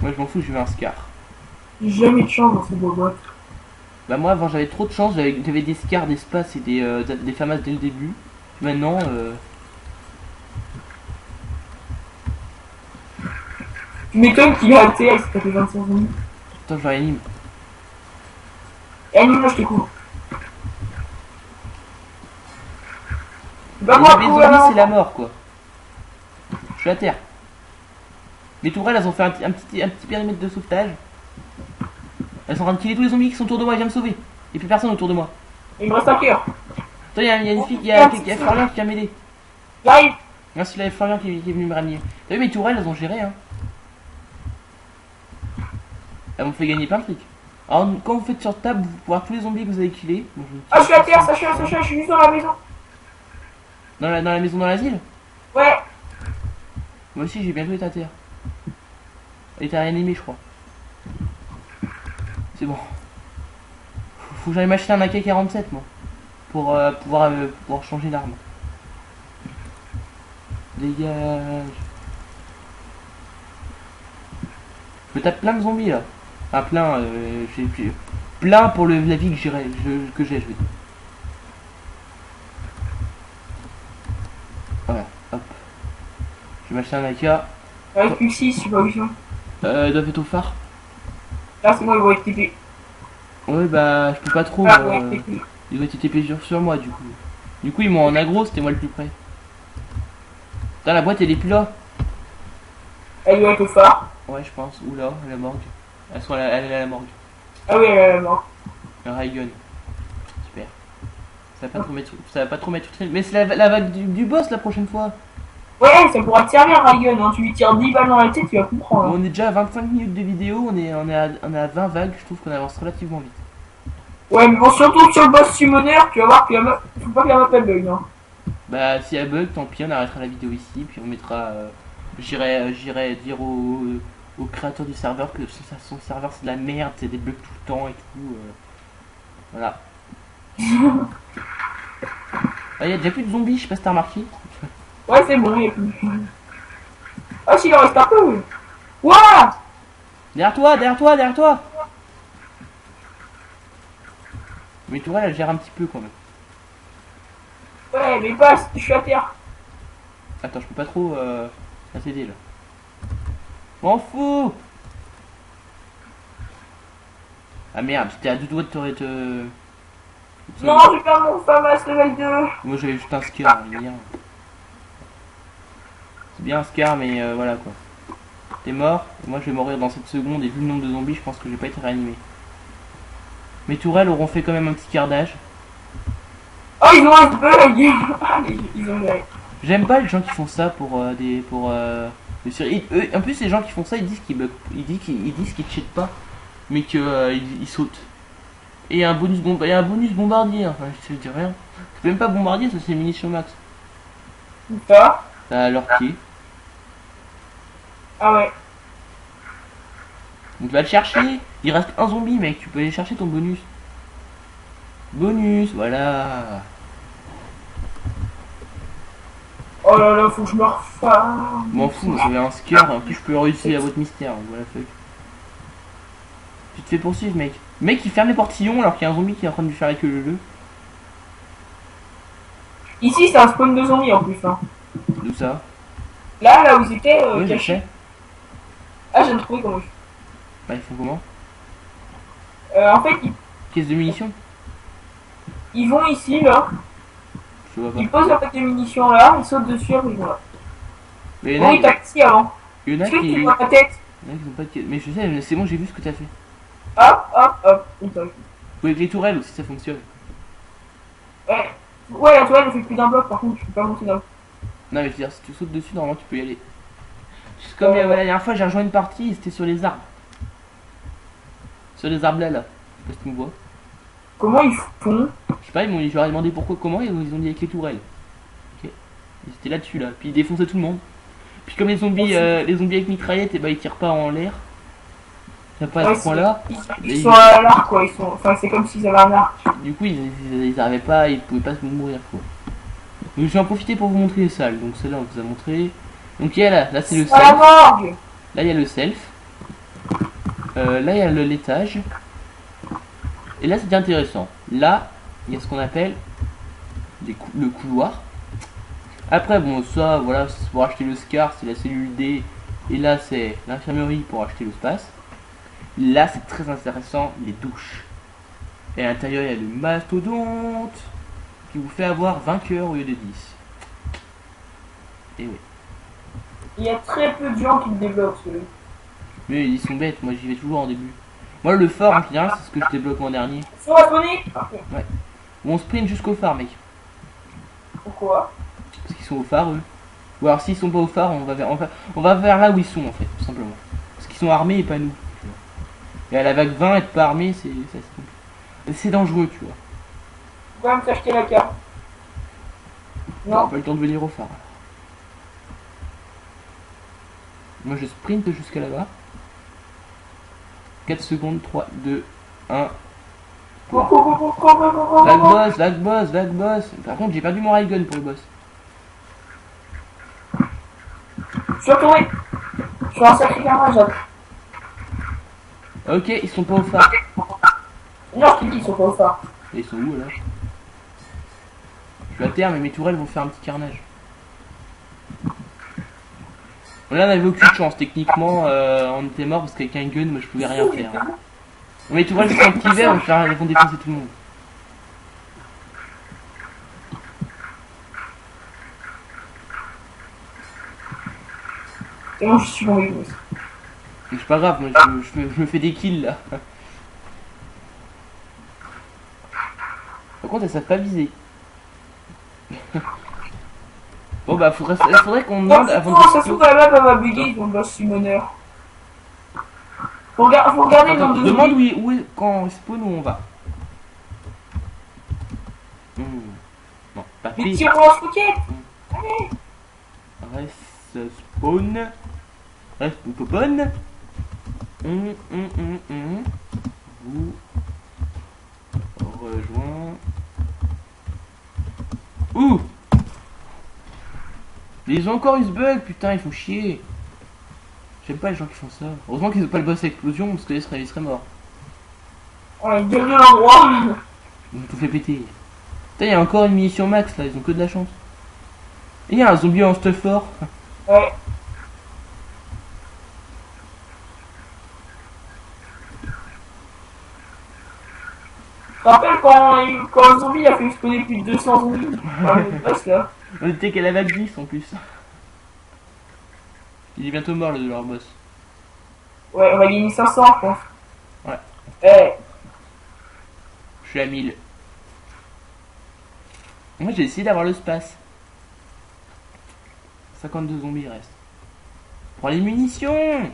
Moi je m'en fous, je veux un Scar. J'ai jamais de chance dans ces boîtes. Bah moi avant j'avais trop de chance, j'avais des Scars d'espace et des FAMAS dès le début. Maintenant Tu m'étonnes qu'il a raté, il s'est fait 25 minutes. attends, je réanime. Et anime-moi, je t'écoute. Les zombies c'est la mort quoi. Je suis à terre. Les tourelles elles ont fait un petit périmètre de sauvetage. Elles sont en train de killer tous les zombies qui sont autour de moi, viens me sauver. Et plus personne autour de moi. Il me reste un cœur. Attends, il y a une fille qui a Florian qui vient m'aider. J'arrive. Merci, là, il y a Florian qui est venu me ramener. T'as vu mes tourelles, elles ont géré, hein. Elles m'ont fait gagner plein de trucs. Alors, quand vous faites sur table, vous pouvez voir tous les zombies que vous avez killés. Bon, Ah, je suis à terre, Sacha, je suis juste dans la maison. Dans la maison dans l'asile. Ouais. Moi aussi, j'ai bientôt été à terre. Et t'as rien aimé, je crois. C'est bon. Faut que j'aille m'acheter un AK-47, moi. Pour pouvoir changer d'arme. Dégage. Je tape plein de zombies là. Enfin plein, j'ai plein pour la vie que j'ai, je veux dire. Voilà, hop. Je vais m'acheter un AK. Avec Q6, je sais pas où ils sont. Ils doivent être au phare. Là, c'est moi, ils vont être TP. Ouais, bah, je peux pas trop. Ah, ouais, TP. Ils ont été TP sur moi du coup. Du coup ils m'ont en aggro, c'était moi le plus près. Putain la boîte elle est plus là. Elle doit être au phare. Ouais je pense. Oula, la morgue. Elle est à la morgue. Ah oui, elle est morte. Un Raygun. Super. Ça va pas trop mettre tout de suite. Mais c'est la vague du boss la prochaine fois. Ouais, ça pourra te servir, Raygun. Hein. Tu lui tires 10 balles dans la tête, tu vas comprendre. Hein. Bon, on est déjà à 25 minutes de vidéo, on est à 20 vagues, je trouve qu'on avance relativement vite. Ouais, mais bon, surtout sur le boss summoneur, tu vas voir que la map... faut pas que la map elle bug. Hein. Bah s'il y a bug, tant pis, on arrêtera la vidéo ici, puis on mettra... j'irai dire au créateur du serveur que son serveur c'est de la merde, c'est des bugs tout le temps et tout. Voilà. Ah, il y a déjà plus de zombies, je sais pas si t'as remarqué. Ouais, c'est bon, il y a plus. Ah, s'il en reste un peu. Ouah! Derrière toi, derrière toi, derrière toi. Mais Tourelle elle gère un petit peu quand même. Ouais, mais passe, je suis à terre. Attends, je peux pas trop t'aider là. M'en fous. Ah merde, j'étais à deux doigts de te... Non, j'ai pas mon FAMAS level 2. Moi j'avais juste un scar, hier. C'est bien un scar, mais voilà quoi. T'es mort, et moi je vais mourir dans 7 secondes, et vu le nombre de zombies, je pense que je vais pas être réanimé. Mes tourelles auront fait quand même un petit cardage. Oh, ils ont un bug. Ils ont gagné. J'aime pas les gens qui font ça pour en plus les gens qui font ça ils disent qu'ils bug, ils disent qu'ils cheatent pas, mais que ils sautent. Et il y a un bonus bombardier, enfin je te dis rien. C'est même pas bombardier, ça c'est munitions max. Ou pas? T'as leur pied. Ah ouais. Donc tu vas le chercher. Il reste un zombie mec, tu peux aller chercher ton bonus. Bonus, voilà. Oh là là, faut que je me refasse. M'en fous, moi j'avais un scar, en plus je peux réussir la votre mystère, voilà fuck. Tu te fais poursuivre mec. Le mec il ferme les portillons alors qu'il y a un zombie qui est en train de lui faire avec le jeu. Ici, c'est un spawn de zombies en plus. Hein. D'où ça? Là où ils étaient Oui, je cachés. sais. Ah, j'ai trouvé comment. Bah ils font comment? En fait, Caisse de munitions? ils vont ici, là. Je vois pas. Ils posent leur paquet de munitions là, ils sautent dessus, et ils vont là. Mais il y en Bon, a, ils tapent ici avant. il y en a Est-ce que qui... tu vois la tête? il y en a qui ont pas de caisse. Mais je sais, mais c'est bon, j'ai vu ce que t'as fait. Hop, hop, hop. Ils tapent. Ou avec les tourelles aussi ça fonctionne. Ouais. Ouais, la toile, elle fait plus d'un bloc, par contre, tu peux pas monter d'un bloc. Non mais je veux dire, si tu sautes dessus, normalement tu peux y aller. C'est comme la dernière fois, j'ai rejoint une partie, c'était sur les arbres. Sur les arbres là, là. Je sais pas si tu me vois. Comment ils font? Je sais pas, je leur ai demandé pourquoi, comment, et ils ont dit avec les tourelles. Ok. Ils étaient là-dessus là, puis ils défonçaient tout le monde. Puis comme les zombies avec mitraillette, et bah ils tirent pas en l'air. Il n'y a pas à ce point là. Ils sont à l'arc quoi, ils sont. Enfin, c'est comme s'ils avaient un arc. Du coup, ils arrivaient pas, ils pouvaient pas se mourir quoi. Donc je vais en profiter pour vous montrer les salles. Donc celle-là on vous a montré. Donc il y a là c'est le À la self. morgue! Là il y a le self. Là il y a l'étage. Et là c'est intéressant. Là il y a ce qu'on appelle le couloir. Après bon ça voilà c'est pour acheter le scar, c'est la cellule D. Et là c'est l'infirmerie pour acheter le space. Là c'est très intéressant, les douches. Et à l'intérieur il y a le mastodonte qui vous fait avoir 20 cœurs au lieu de 10. Et oui. Il y a très peu de gens qui le débloquent celui-là. Mais ils sont bêtes, moi j'y vais toujours en début. Moi le phare en général c'est ce que je débloque l'an dernier. Faut abonner? Ouais. Ou on sprint jusqu'au phare mec. Pourquoi? Parce qu'ils sont au phare eux. Ou alors s'ils sont pas au phare on va vers là où ils sont en fait, tout simplement. Parce qu'ils sont armés et pas nous. Et à la vague 20 être pas armé c'est dangereux tu vois. Faut quand même s'acheter la carte. On Non? n'a pas le temps de venir au phare. Moi je sprint jusqu'à là-bas. 4 secondes, 3, 2, 1. Vague boss, vague boss, vague boss. Par contre j'ai perdu mon rail gun pour le boss. Je suis retourné. Je suis un sacré carnage. Ok, ils sont pas au phare. Non, je te dis, ils sont pas au phare. Et ils sont où là? Je suis à terre mais mes tourelles vont faire un petit carnage. Là on avait aucune chance, techniquement on était mort parce qu'avec un gun moi je pouvais rien faire. Mes tourelles sont un petit verre, elles vont défoncer tout le monde. Et moi, je suis tombé. Mais c'est pas grave, moi, je me fais des kills là. Par contre, elles savent pas viser. Bon bah, faudrait qu'on Non, demande c'est avant bon, ça de... se trouve, la map, elle va bugger, ils vont boss summoner. Faut regarder le Attends, nombre de demande zombies. où est, quand on spawn, où on va. Hmm. Non, pas Mais P. tire lance roquette. Allez. Reste spawn. Reste spawn. Vous rejoins. Ouh! Mais ils ont encore eu ce bug, putain, ils font chier. J'aime pas les gens qui font ça. Heureusement qu'ils ont pas le boss à explosion, parce que ils seraient morts. Ouais, gagne l'endroit. Ils ont tout fait péter. Putain, il y a encore une munition max là, ils ont que de la chance. Et il y a un zombie en stuff fort. Ouais. Je te rappelle quand un zombie a fait exploser plus de 200 zombies. Enfin, le boss là. On était qu'à la vague 10 en plus. Il est bientôt mort le de leur boss. Ouais, on va gagner 500, je pense. Ouais. Eh. Je suis à 1000. Moi j'ai essayé d'avoir le space. 52 zombies il reste. Prends les munitions.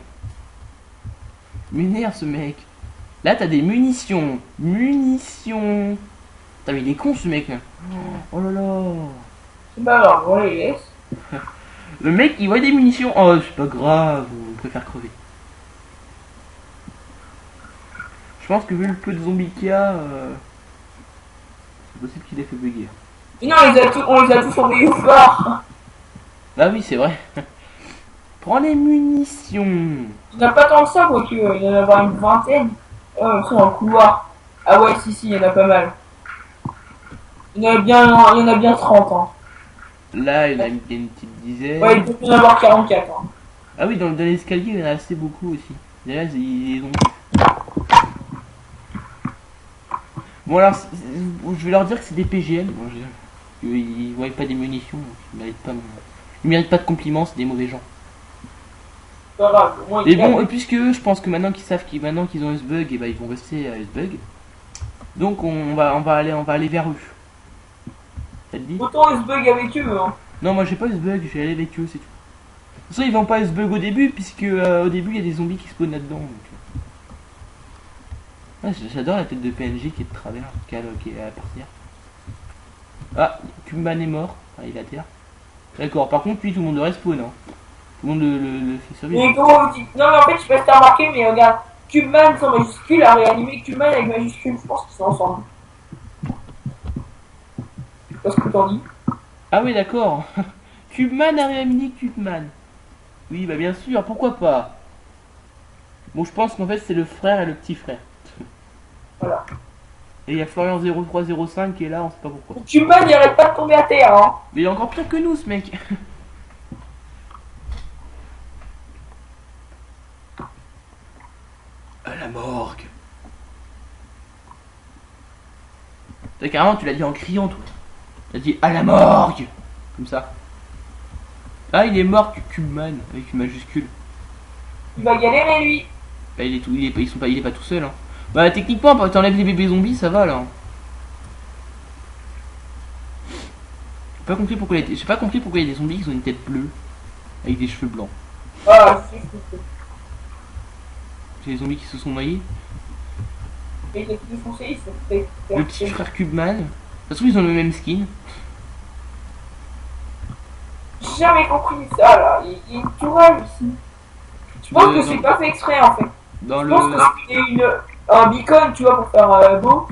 M'énerve ce mec. Là t'as des munitions. Munitions. Putain mais il est con ce mec là. Oh là là. C'est pas grave, on les laisse. Le mec il voit des munitions. Oh c'est pas grave. On préfère crever. Je pense que vu le peu de zombies qu'il y a, c'est possible qu'il ait fait bugger. Mais non, on les a tous envoyés au phare. Bah oui c'est vrai. Prends les munitions. Il n'y en a pas tant que ça, quoi, il y en a avoir une vingtaine. Oh, ils sont dans le couloir. Ah ouais, si, il y en a pas mal. Il y en a bien 30, hein. Là il y en a une petite dizaine. Ouais, il peut y en avoir 44, hein. Ah oui dans l'escalier il y en a assez beaucoup aussi. D'ailleurs ils ont... Bon alors, je vais leur dire que c'est des PGM. Bon, ils voient pas des munitions, donc ils méritent pas de compliments, c'est des mauvais gens. Pas grave, au moins, Mais bon, puisque je pense que maintenant maintenant qu'ils ont eu ce bug, et bah, ils vont rester à ce bug. Donc on va aller vers eux. Ça te dit? autant ils se bug avec eux, hein. Non, moi j'ai pas eu ce bug, je vais aller avec eux, c'est tout. De toute façon, ils vont pas eu ce bug au début, puisque au début il y a des zombies qui spawnent là-dedans. Ouais, j'adore la tête de PNJ qui est de travers, qui est à partir. Ah, Kubman est mort. Ah, il est à terre. D'accord, par contre, lui, tout le monde le respawn. Hein. Tout le monde le fait survivre. Mais comment vous dites? Non, mais en fait, je sais pas si t'as remarqué, mais regarde, Cubeman sans majuscule a réanimé Cubeman avec majuscule. Je pense qu'ils sont ensemble. Je sais pas ce que t'en dis. Ah oui, d'accord. Kubman a réanimé Kubman. Oui, bah bien sûr, pourquoi pas. Bon, je pense qu'en fait, c'est le frère et le petit frère. Voilà. Et il y a Florian 0305 qui est là, on sait pas pourquoi. Cubeman, il arrête pas de tomber à terre, hein. Mais il est encore pire que nous, ce mec. À la morgue. T'as carrément, tu l'as dit en criant, toi. T'as dit à la morgue. Comme ça. Ah, il est mort, Kubman, avec une majuscule. Il va galérer, lui. Bah, il est pas tout seul. Hein. Bah, techniquement, quand t'enlèves les bébés zombies, ça va là. J'ai pas compris pourquoi il y a des zombies qui ont une tête bleue avec des cheveux blancs. Ah, c'est. C'est les zombies qui se sont noyés. Et les plus foncés, ils sont fait. Le petit frère Cubeman. De toute façon, ils ont le même skin. J'ai jamais compris ça, là. Il y a une tourelle ici. Je pense que c'est pas fait exprès, en fait. Dans Je le. pense que c'était un beacon, tu vois, pour faire beau.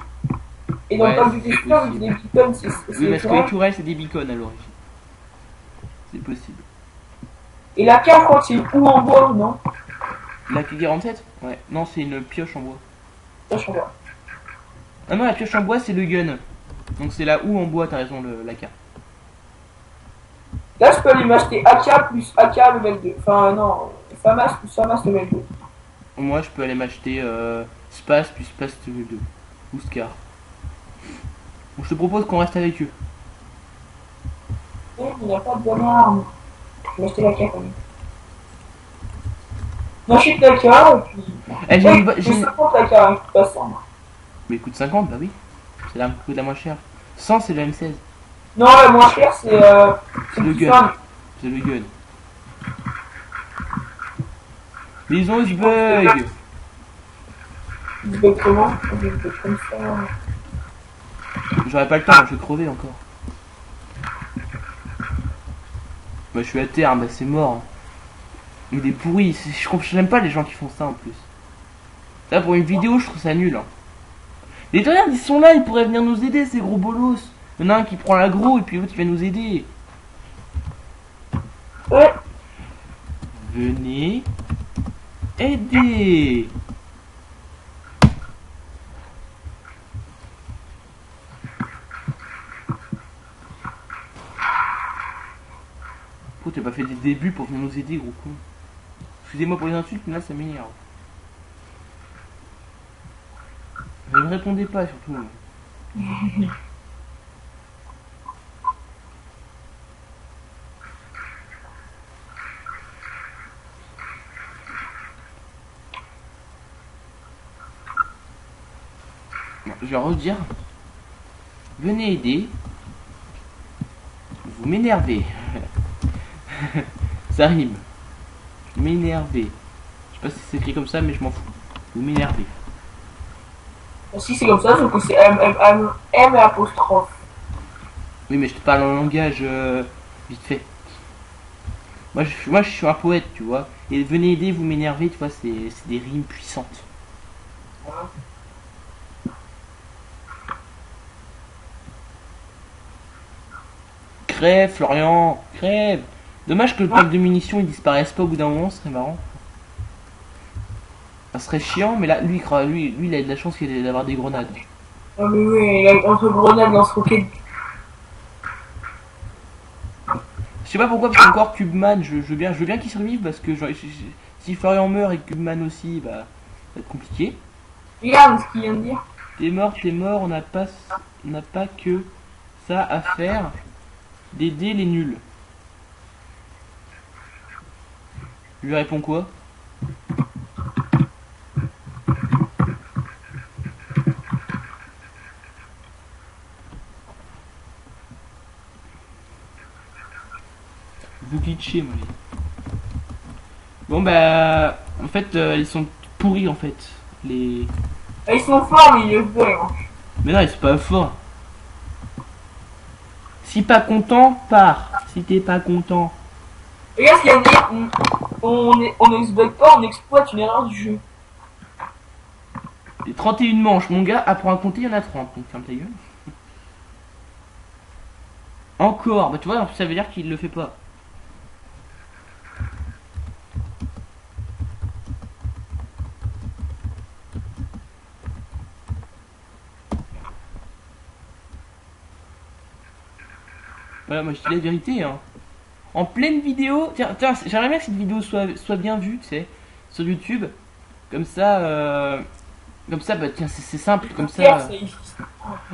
Et dans Ouais, le pack de c'est texture, possible. des beacons, c'est Oui, parce que les tourelle. tourelles, c'est des beacons à l'origine. C'est possible. Et la cave, je crois que c'est une houe en bois, non? La K47? Ouais. Non, c'est une pioche en bois. Ça, je regarde. Ah non, la pioche en bois, c'est le gun. Donc c'est la houe en bois, t'as raison, la K. Là, je peux aller m'acheter AK plus AK level 2. Enfin, non, FAMAS plus FAMAS level 2. Moi, je peux aller m'acheter Space puis Space 2. Ou Scar. Bon, je te propose qu'on reste avec eux. Il n'y a pas de bonne arme. Je vais acheter la AK quand même. On achète la carte et puis. Eh, j'ai une, j'ai C'est une- 50 la carte, hein, pas 100. Mais il coûte 50, bah oui. C'est la coûte la moins chère. 100, c'est le M16. Non, la moins chère, c'est. C'est le plus gun. simple. C'est le gun. Mais ils ont ce bug. Il se bug comment? Il se bug comme ça. J'aurais pas le temps, je vais crever encore. Bah je suis à terre, bah c'est mort. Il est pourri, j'aime pas les gens qui font ça en plus. Ça pour une vidéo je trouve ça nul. Hein. Les regarde, ils sont là, ils pourraient venir nous aider ces gros bolos. Il y en a un qui prend l'aggro et puis l'autre qui va nous aider. Ouais. Venez aider. Pourquoi t'as pas fait des débuts pour venir nous aider, gros con? Excusez-moi pour les insultes, mais là ça m'énerve. Ne me répondez pas surtout. Je vais redire. Venez aider. Vous m'énervez. Ça rime. M'énerver. Je sais pas si c'est écrit comme ça, mais je m'en fous. Vous m'énervez. Si c'est comme ça, sauf que c'est M et apostrophe. Oui, mais je te parle en langage vite fait. Moi, je suis un poète, tu vois. Et venez aider, vous m'énervez, tu vois, c'est des rimes puissantes. Voilà. Crève, Florian, crève. Dommage que le pack de munitions il disparaisse pas au bout d'un moment, ce serait marrant. Ça serait chiant, mais là, lui, il a de la chance d'avoir des grenades. Ah, mais oui, il a entre grenades, lance-roquettes. Je sais pas pourquoi, parce qu'encore Cubeman, je veux bien qu'il survive, parce que si Florian meurt et Cubeman aussi, bah, ça va être compliqué. Regarde ce qu'il vient de dire. T'es mort, on n'a pas que ça à faire d'aider les nuls. Je lui réponds quoi? Vous glitchez, moi. Bon bah, en fait, ils sont pourris en fait. Les. Ah, ils sont forts, mais ils le veulent. Hein. Mais non, ils sont pas forts. Si pas content, pars. Si t'es pas content. Regarde ce qu'il vient de dire. On ne se bug pas, on exploite une erreur du jeu. Les 31 manches, mon gars, apprends à compter, il y en a 30. Donc ferme ta gueule. Encore, bah tu vois, ça veut dire qu'il le fait pas. Voilà, moi je dis la vérité, hein. En pleine vidéo, tiens, j'aimerais bien que cette vidéo soit bien vue, tu sais, sur YouTube. Comme ça, bah tiens, c'est simple, comme ça.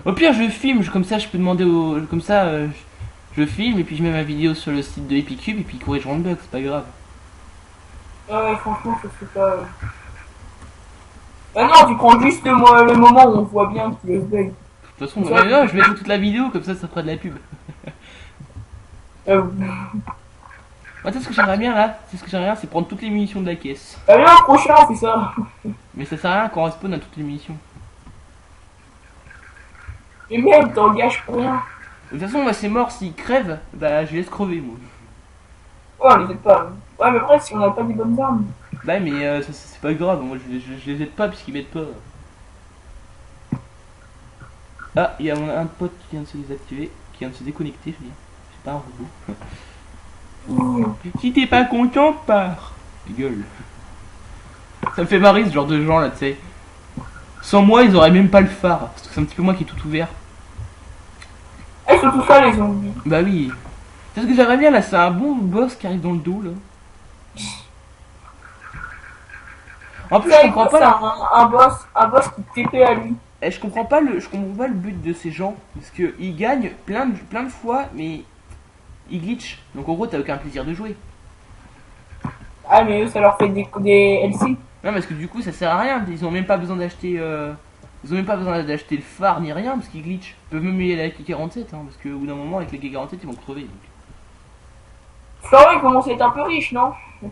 Au pire, je filme, comme ça, je peux demander au. Comme ça, je filme et puis je mets ma vidéo sur le site de Epicube et puis ils corrigeront le bug, c'est pas grave. Ouais, franchement, ça se fait pas. Ah non, tu prends juste le moment où on voit bien qu'il y a ce bug. De toute façon, non, je mettrai toute la vidéo, comme ça fera de la pub. Moi, tu sais ce que j'aimerais bien là? C'est ce que j'aimerais bien, c'est prendre toutes les munitions de la caisse. Allez, un prochain, c'est ça. Mais ça sert à rien qu'on respawn à toutes les munitions. Mais merde, t'engages pour rien. De toute façon, moi, c'est mort, s'il crève, bah je laisse crever, moi. Oh, on les aide pas. Ouais, mais après, si on n'a pas des bonnes armes. Bah, mais ça, c'est pas grave, moi je les aide pas puisqu'ils m'aident pas. Ah, il y a un pote qui vient de se désactiver, qui vient de se déconnecter, je veux dire. C'est pas un robot. Si t'es pas content, pars. Gueule. Ça me fait marrer ce genre de gens là, tu sais. Sans moi, ils auraient même pas le phare. Parce que c'est un petit peu moi qui est tout ouvert. Ah, ils sont tout seuls, les zombies. Bah oui. C'est ce que j'aimerais bien là, c'est un bon boss qui arrive dans le dos là. En plus, je comprends pas là. Un boss qui TP à lui. Eh, je comprends pas le but de ces gens. Parce que ils gagnent plein de fois, mais ils glitch. Donc en gros, t'as aucun plaisir de jouer. Ah, mais eux, ça leur fait des LC. Non, parce que du coup, ça sert à rien. Ils ont même pas besoin d'acheter. Ils ont même pas besoin d'acheter le phare ni rien parce qu'ils glitch. Ils peuvent même y aller avec les 47, hein, parce qu'au bout d'un moment, avec les K47, ils vont crever. Donc. Florian, il commence à être un peu riche, non? Bah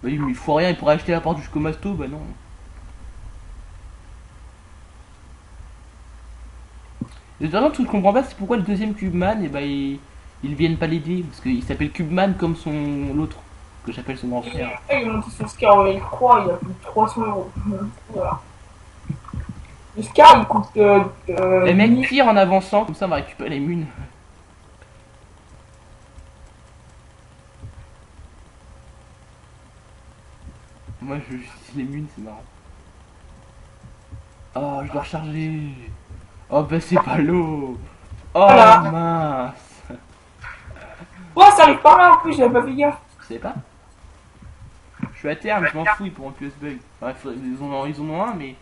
oui, mais il faut rien, il pourrait acheter la porte jusqu'au masto, bah non. Et par contre, ce que je comprends pas, c'est pourquoi le deuxième Cubeman, et bah ils viennent pas l'aider. Parce qu'il s'appelle Cubeman comme son l'autre, que j'appelle son grand frère. Il a monté son Scar, il croit, il a plus de 300 €. Voilà. Le Scar, il coûte. Les mecs 1000. cuire en avançant, comme ça on va récupérer les munes. Moi je utilise les munes, c'est marrant. Oh, je dois recharger. Oh, bah c'est pas l'eau. Oh Voilà. mince. Ouais, ça arrive par là en plus, j'avais pas fait gaffe. Vous savez pas? Je suis à terme, je m'en fous, ils pourront plus ce bug. Enfin, ils en ont un, mais.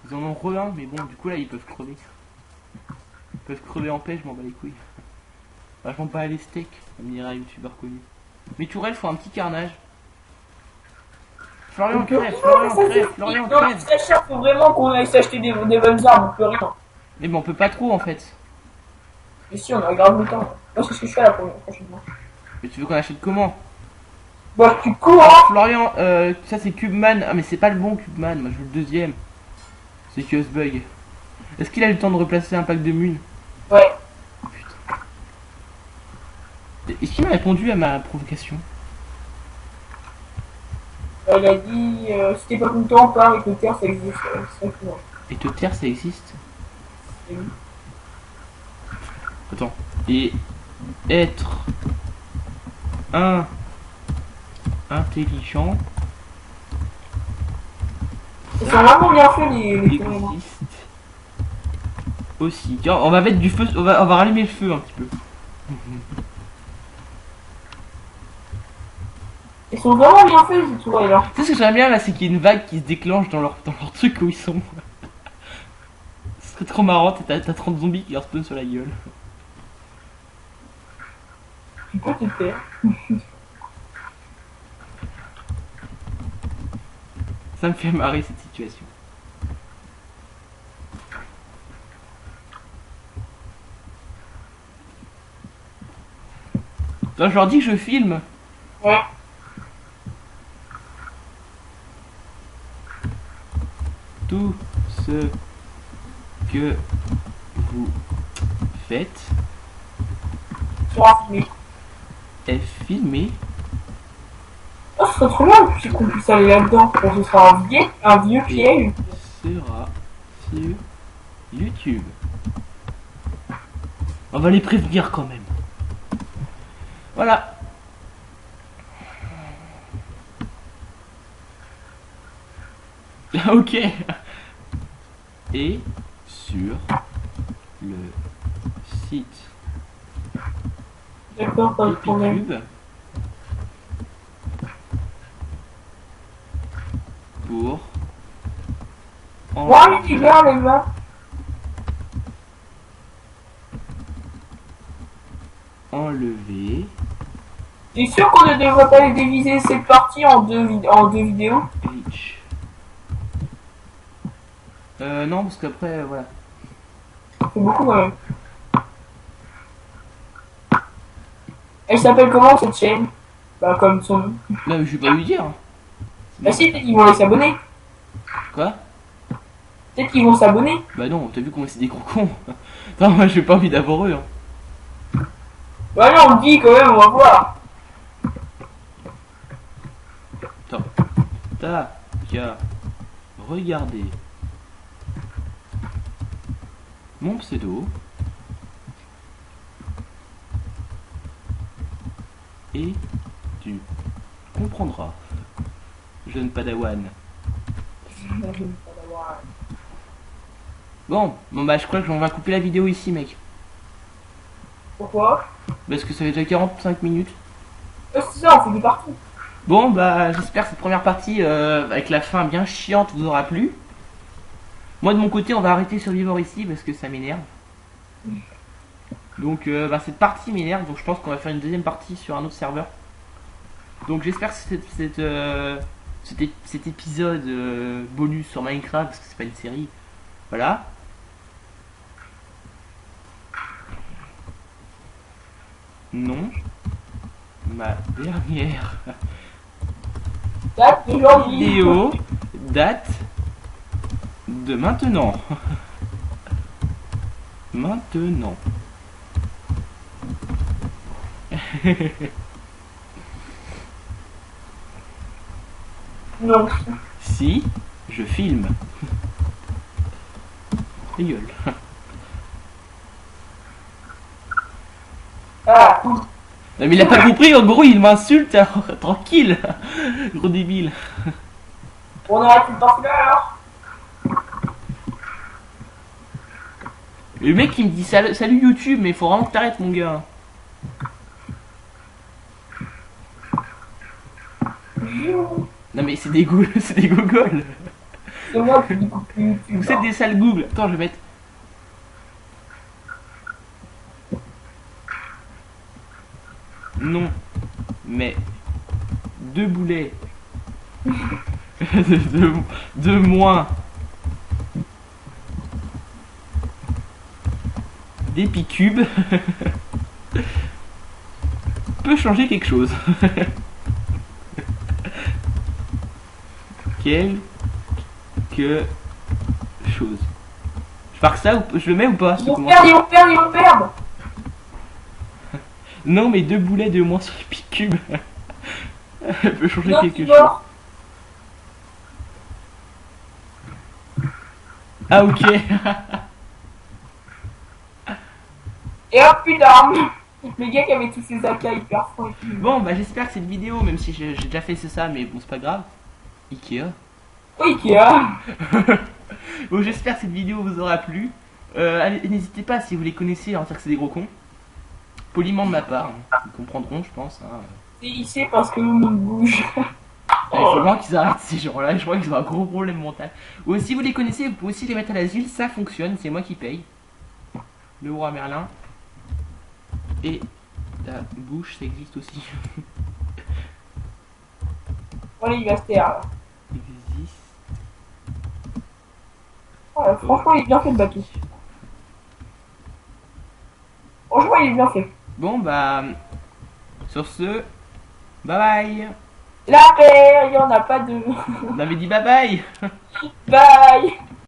Ils en ont re un, mais bon, du coup là ils peuvent crever. Ils peuvent crever en paix, je m'en bats les couilles. Enfin, je m'en bats les steaks, comme dirait un youtubeur connu. Mais Tourelle font un petit carnage. Florian crève, Florian crève, Florian Non, mais crève. très cher, faut vraiment qu'on aille s'acheter des bonnes armes, on peut rien. Mais bon, on peut pas trop en fait. Mais si, on a grave le temps. Moi, c'est ce que je fais la prochaine fois. Mais tu veux qu'on achète comment? Bah, tu cours, hein. Florian, ça c'est Cubeman. Ah mais c'est pas le bon Cubeman, moi je veux le deuxième. C'est Bug. Est-ce qu'il a eu le temps de replacer un pack de mules? Ouais. Est-ce qu'il m'a répondu à ma provocation? Il a dit, si t'es pas content, pars avec le terre, ça existe. C'est ça que moi. Et te taire ça existe? Et oui. Attends. Et être intelligent Ils sont vraiment bien faits, les tournements. existe aussi. Tiens, on va mettre du feu, on va rallumer le feu un petit peu. Ils sont vraiment bien faits, ces tourelles, là. Tu sais ce que j'aime bien là, c'est qu'il y a une vague qui se déclenche dans leur truc où ils sont. Ce serait trop marrant, t'as 30 zombies qui leur spawnent sur la gueule. Tu peux te taire. Ça me fait marrer cette situation. Attends, je leur dis que je filme. Ouais. Tout ce que vous faites Sera filmé. est filmé. Oh, ce serait trop bien si qu'on puisse aller là-dedans. Bon, ce sera un vieux piège. Sera sur YouTube. On va les prévenir quand même. Voilà. Ok. Et sur le site D'accord, pas de problème. YouTube pour Ouais, les gars, les gars. enlever T'es sûr qu'on ne devrait pas les diviser cette partie en deux vidéos? glitch. Non, parce qu'après, voilà. C'est beaucoup quand même. Elle s'appelle comment cette chaîne? Bah comme son nom. Non, mais je vais pas lui dire. Bah si, peut-être qu'ils vont les s'abonner. Quoi? Peut-être qu'ils vont s'abonner. Bah non, t'as vu comment c'est des gros cons. Non, moi j'ai pas envie d'avoir eux. Hein. Bah là on le dit quand même, on va voir. Attends. T'as qu'à regarder mon pseudo et tu comprendras, jeune padawan. Bon, bah je crois qu'on va couper la vidéo ici, mec. Pourquoi? Parce que ça fait déjà 45 minutes. C'est ça, on fait des parties. Bon, bah j'espère que cette première partie, avec la fin bien chiante, vous aura plu. Moi de mon côté, on va arrêter Survivor ici parce que ça m'énerve. Donc bah, cette partie m'énerve, donc je pense qu'on va faire une deuxième partie sur un autre serveur. Donc j'espère que cet épisode bonus sur Minecraft, parce que c'est pas une série, voilà. Non. Ma dernière Date d'aujourd'hui. vidéo date de maintenant. Maintenant. Non. Si je filme. Ta gueule. Ah. Non mais il a pas compris, en gros il m'insulte, alors tranquille. Gros débile. On arrête de parler alors. Le mec il me dit salut YouTube, mais faut vraiment que t'arrêtes mon gars. Non mais c'est des c'est des gogoles. C'est moi qui dis coupe YouTube. Vous êtes des sales googles. Attends, je vais mettre. Non, mais deux boulets de moins d'épicubes peut changer quelque chose. Quelque chose. Je pars que ça ou je le mets ou pas? Ils vont perdre, ils vont perdre, ils vont perdre. Non, mais deux boulets de moins sur l'épicube peut changer Non, quelque c'est chose. mort. Ah ok. Et hop, plus d'armes. Le gars qui avait tous ses AK hyper forts et tout. Bon bah j'espère que cette vidéo, même si j'ai déjà fait ça, mais bon c'est pas grave. Ikea. Oui, Ikea. Bon j'espère que cette vidéo vous aura plu. Allez, n'hésitez pas si vous les connaissez à en dire que c'est des gros cons. Poliment de ma part, hein. Ils comprendront je pense. Hein. C'est ici parce que le monde bouge. Il faut vraiment qu'ils arrêtent ces gens-là, je crois qu'ils ont un gros problème mental. Ou si vous les connaissez, vous pouvez aussi les mettre à l'asile, ça fonctionne, c'est moi qui paye. Le roi Merlin. Et la bouche, ça existe aussi. Allez, il va se taire là. Existe. Ouais, franchement, il est bien fait le bateau. Franchement, il est bien fait. Bon bah, sur ce, bye bye. La paire, il y en a pas deux. On avait dit bye bye. Bye.